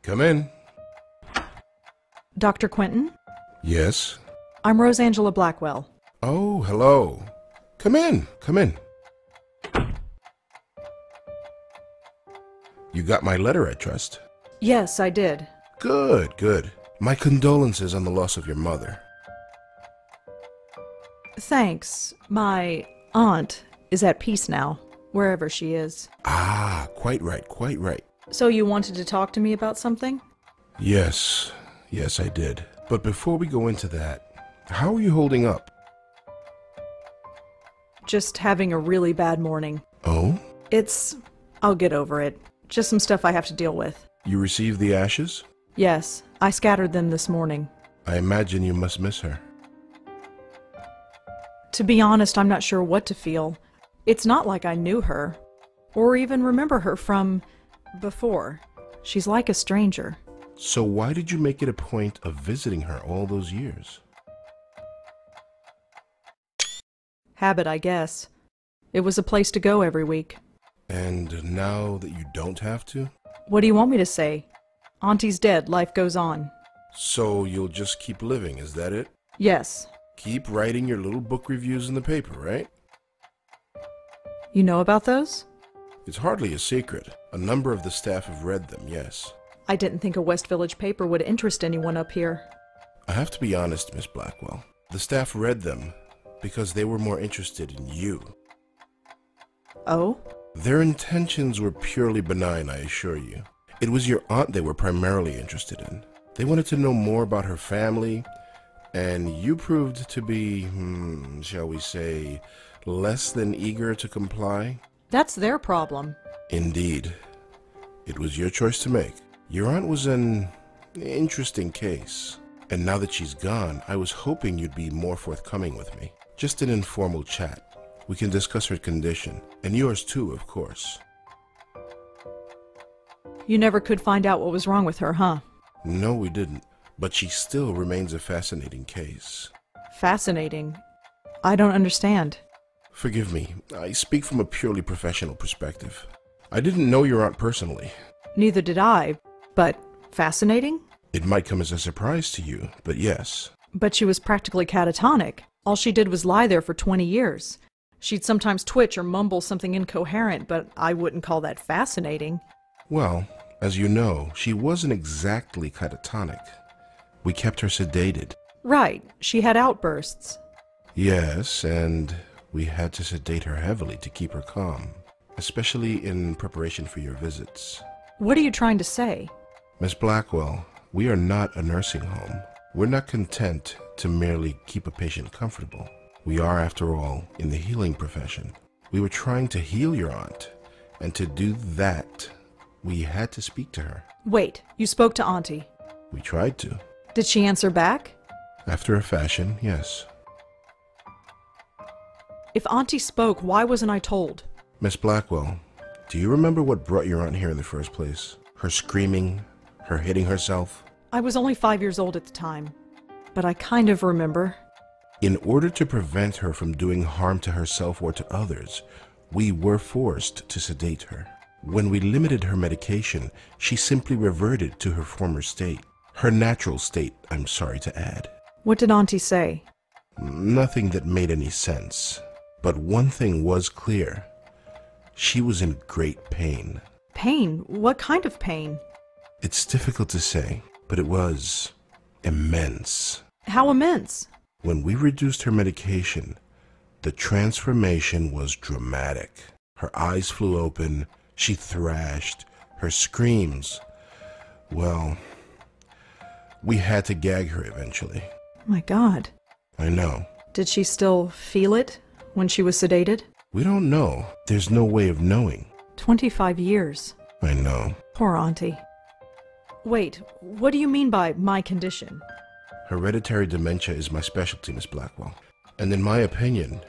Come in. Dr. Quentin? Yes? I'm Rosangela Blackwell. Oh, hello. Come in. Come in. You got my letter, I trust? Yes, I did. Good, good. My condolences on the loss of your mother. Thanks. My aunt is at peace now, wherever she is. Ah, quite right, quite right. So you wanted to talk to me about something? Yes, yes, I did. But before we go into that, how are you holding up? Just having a really bad morning. Oh? I'll get over it. Just some stuff I have to deal with. You received the ashes? Yes, I scattered them this morning. I imagine you must miss her. To be honest, I'm not sure what to feel. It's not like I knew her, or even remember her from before. She's like a stranger. So why did you make it a point of visiting her all those years? Habit, I guess. It was a place to go every week. And now that you don't have to? What do you want me to say? Auntie's dead, life goes on. So you'll just keep living, is that it? Yes. Keep writing your little book reviews in the paper, right? You know about those? It's hardly a secret. A number of the staff have read them, yes. I didn't think a West Village paper would interest anyone up here. I have to be honest, Miss Blackwell. The staff read them because they were more interested in you. Oh? Their intentions were purely benign, I assure you. It was your aunt they were primarily interested in. They wanted to know more about her family, and you proved to be, shall we say, less than eager to comply? That's their problem. Indeed. It was your choice to make. Your aunt was an interesting case. And now that she's gone, I was hoping you'd be more forthcoming with me. Just an informal chat. We can discuss her condition, and yours too, of course. You never could find out what was wrong with her, huh? No, we didn't. But she still remains a fascinating case. Fascinating. I don't understand. Forgive me, I speak from a purely professional perspective. I didn't know your aunt personally. Neither did I, but fascinating? It might come as a surprise to you, but yes. But she was practically catatonic. All she did was lie there for 20 years. She'd sometimes twitch or mumble something incoherent, but I wouldn't call that fascinating. Well, as you know, she wasn't exactly catatonic. We kept her sedated. Right, she had outbursts. Yes, and we had to sedate her heavily to keep her calm, especially in preparation for your visits. What are you trying to say? Miss Blackwell, we are not a nursing home. We're not content to merely keep a patient comfortable. We are, after all, in the healing profession. We were trying to heal your aunt, and to do that, we had to speak to her. Wait, you spoke to Auntie. We tried to. Did she answer back? After a fashion, yes. If Auntie spoke, why wasn't I told? Miss Blackwell, do you remember what brought your aunt here in the first place? Her screaming, her hitting herself? I was only 5 years old at the time, but I kind of remember. In order to prevent her from doing harm to herself or to others, we were forced to sedate her. When we limited her medication, she simply reverted to her former state. Her natural state, I'm sorry to add. What did Auntie say? Nothing that made any sense. But one thing was clear. She was in great pain. Pain? What kind of pain? It's difficult to say, but it was immense. How immense? When we reduced her medication, the transformation was dramatic. Her eyes flew open, she thrashed, her screams. Well, we had to gag her eventually. My God. I know. Did she still feel it when she was sedated? We don't know. There's no way of knowing. 25 years. I know. Poor Auntie. Wait, what do you mean by my condition? Hereditary dementia is my specialty, Miss Blackwell. And in my opinion,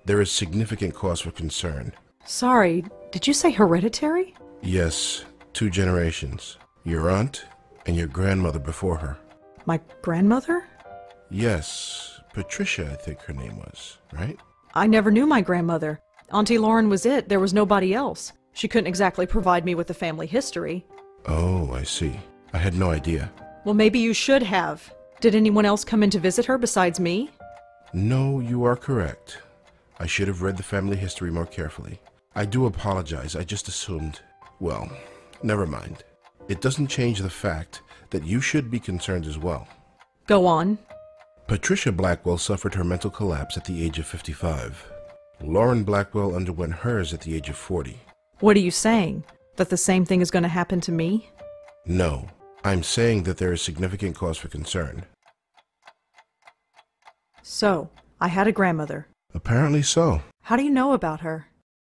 there is significant cause for concern. Sorry, did you say hereditary? Yes, 2 generations. Your aunt and your grandmother before her. My grandmother? Yes, Patricia, I think her name was, right? I never knew my grandmother. Auntie Lauren was it. There was nobody else. She couldn't exactly provide me with a family history. Oh, I see. I had no idea. Well, maybe you should have. Did anyone else come in to visit her besides me? No, you are correct. I should have read the family history more carefully. I do apologize. I just assumed. Well, never mind. It doesn't change the fact that you should be concerned as well. Go on. Patricia Blackwell suffered her mental collapse at the age of 55. Lauren Blackwell underwent hers at the age of 40. What are you saying? That the same thing is going to happen to me? No, I'm saying that there is significant cause for concern. So, I had a grandmother. Apparently so. How do you know about her?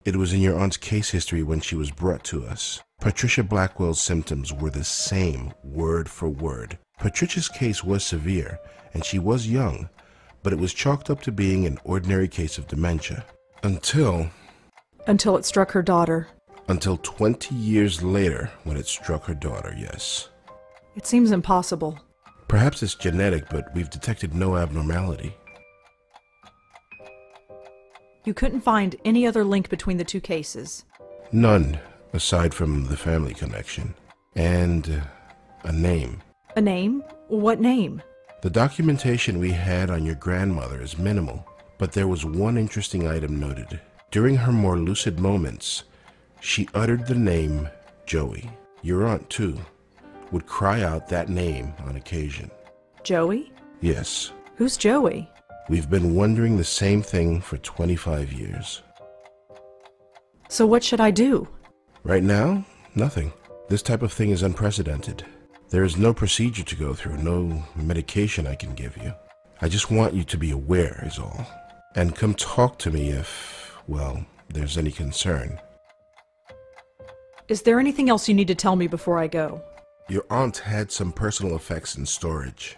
It was in your aunt's case history when she was brought to us. Patricia Blackwell's symptoms were the same, word for word. Patricia's case was severe, and she was young, but it was chalked up to being an ordinary case of dementia. Until Until it struck her daughter. Until 20 years later, when it struck her daughter, yes. It seems impossible. Perhaps it's genetic, but we've detected no abnormality. You couldn't find any other link between the two cases? None, aside from the family connection. And a name. A name? What name? The documentation we had on your grandmother is minimal, but there was one interesting item noted. During her more lucid moments, she uttered the name Joey. Your aunt, too, would cry out that name on occasion. Joey? Yes. Who's Joey? We've been wondering the same thing for 25 years. So what should I do? Right now, nothing. This type of thing is unprecedented. There is no procedure to go through, no medication I can give you. I just want you to be aware, is all. And come talk to me if, well, there's any concern. Is there anything else you need to tell me before I go? Your aunt had some personal effects in storage.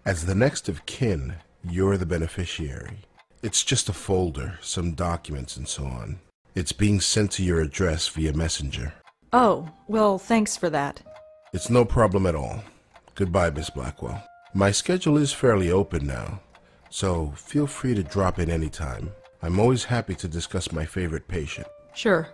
As the next of kin, you're the beneficiary. It's just a folder, some documents and so on. It's being sent to your address via messenger. Oh, well, thanks for that. It's no problem at all. Goodbye, Miss Blackwell. My schedule is fairly open now, so feel free to drop in anytime. I'm always happy to discuss my favorite patient. Sure.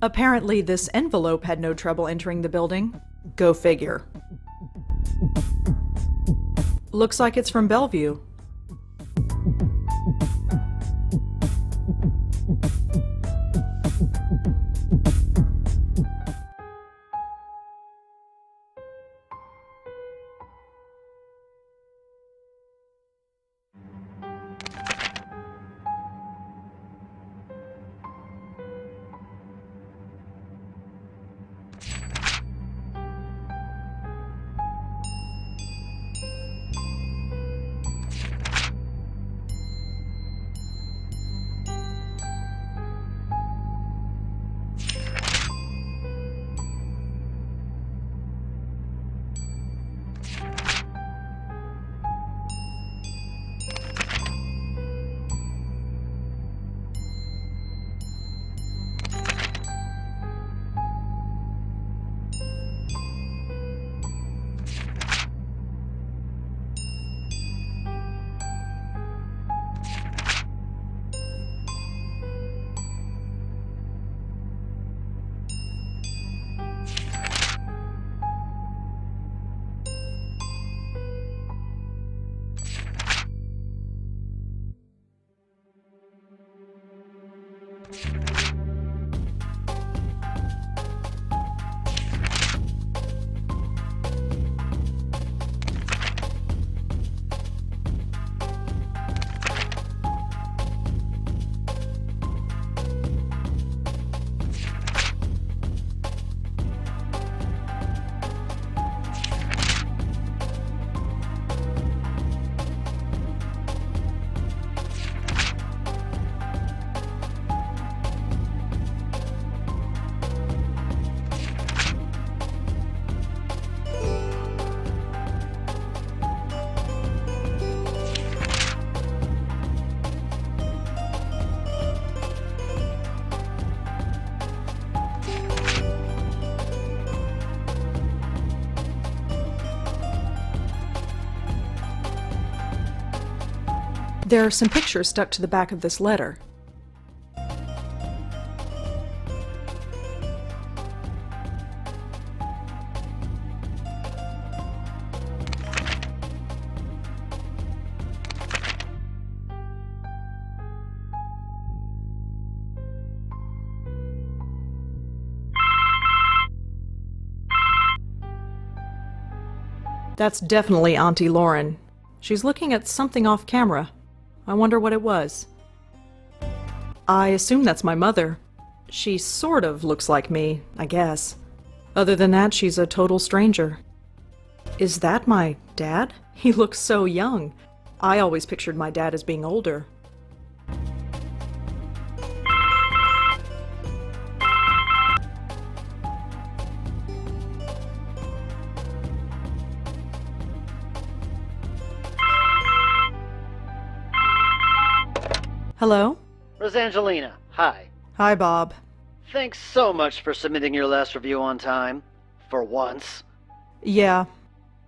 Apparently, this envelope had no trouble entering the building. Go figure. Looks like it's from Bellevue. There are some pictures stuck to the back of this letter. That's definitely Auntie Lauren. She's looking at something off camera. I wonder what it was. I assume that's my mother. She sort of looks like me, I guess. Other than that, she's a total stranger. Is that my dad? He looks so young. I always pictured my dad as being older. Hello? Rosangelina, hi. Hi, Bob. Thanks so much for submitting your last review on time. For once. Yeah.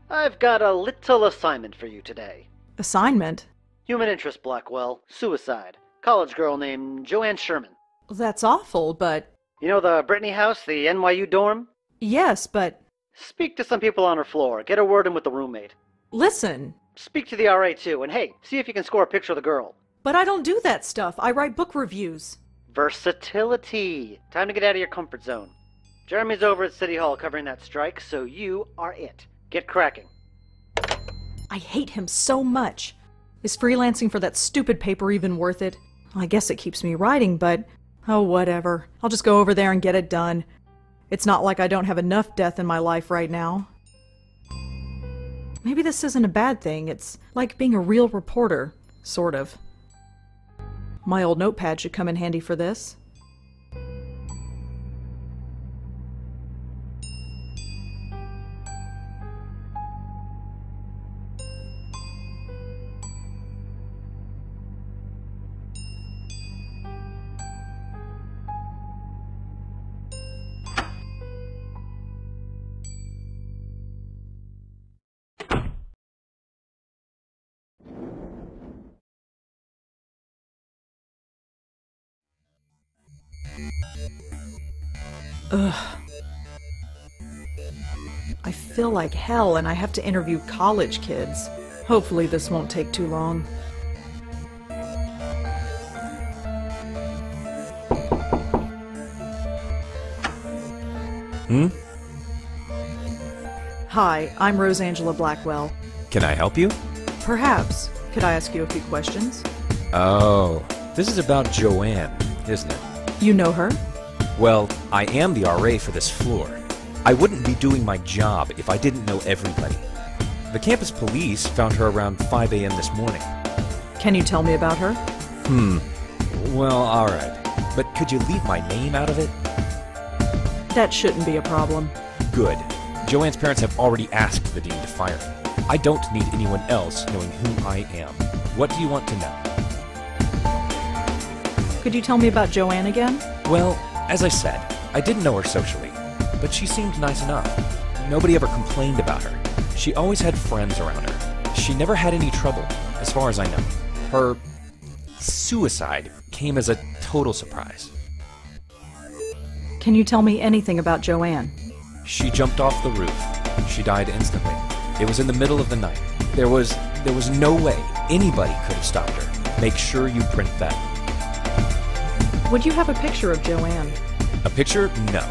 I've got a little assignment for you today. Assignment? Human interest, Blackwell. Suicide. College girl named Joanne Sherman. That's awful, but... You know the Brittany house, the NYU dorm? Yes, but... Speak to some people on her floor. Get a word in with the roommate. Listen! Speak to the RA too, and hey, see if you can score a picture of the girl. But I don't do that stuff. I write book reviews. Versatility. Time to get out of your comfort zone. Jeremy's over at City Hall covering that strike, so you are it. Get cracking. I hate him so much. Is freelancing for that stupid paper even worth it? I guess it keeps me writing, but... oh, whatever. I'll just go over there and get it done. It's not like I don't have enough death in my life right now. Maybe this isn't a bad thing. It's like being a real reporter. Sort of. My old notepad should come in handy for this. Ugh. I feel like hell and I have to interview college kids. Hopefully this won't take too long. Hi, I'm Rosangela Blackwell. Can I help you? Perhaps. Could I ask you a few questions? Oh, this is about Joanne, isn't it? You know her? Well, I am the RA for this floor. I wouldn't be doing my job if I didn't know everybody. The campus police found her around 5 a.m. this morning. Can you tell me about her? Well, alright. But could you leave my name out of it? That shouldn't be a problem. Good. Joanne's parents have already asked the dean to fire me. I don't need anyone else knowing who I am. What do you want to know? Could you tell me about Joanne again? Well, as I said, I didn't know her socially, but she seemed nice enough. Nobody ever complained about her. She always had friends around her. She never had any trouble, as far as I know. Her suicide came as a total surprise. Can you tell me anything about Joanne? She jumped off the roof. She died instantly. It was in the middle of the night. There was no way anybody could have stopped her. Make sure you print that. Would you have a picture of Joanne? A picture? No.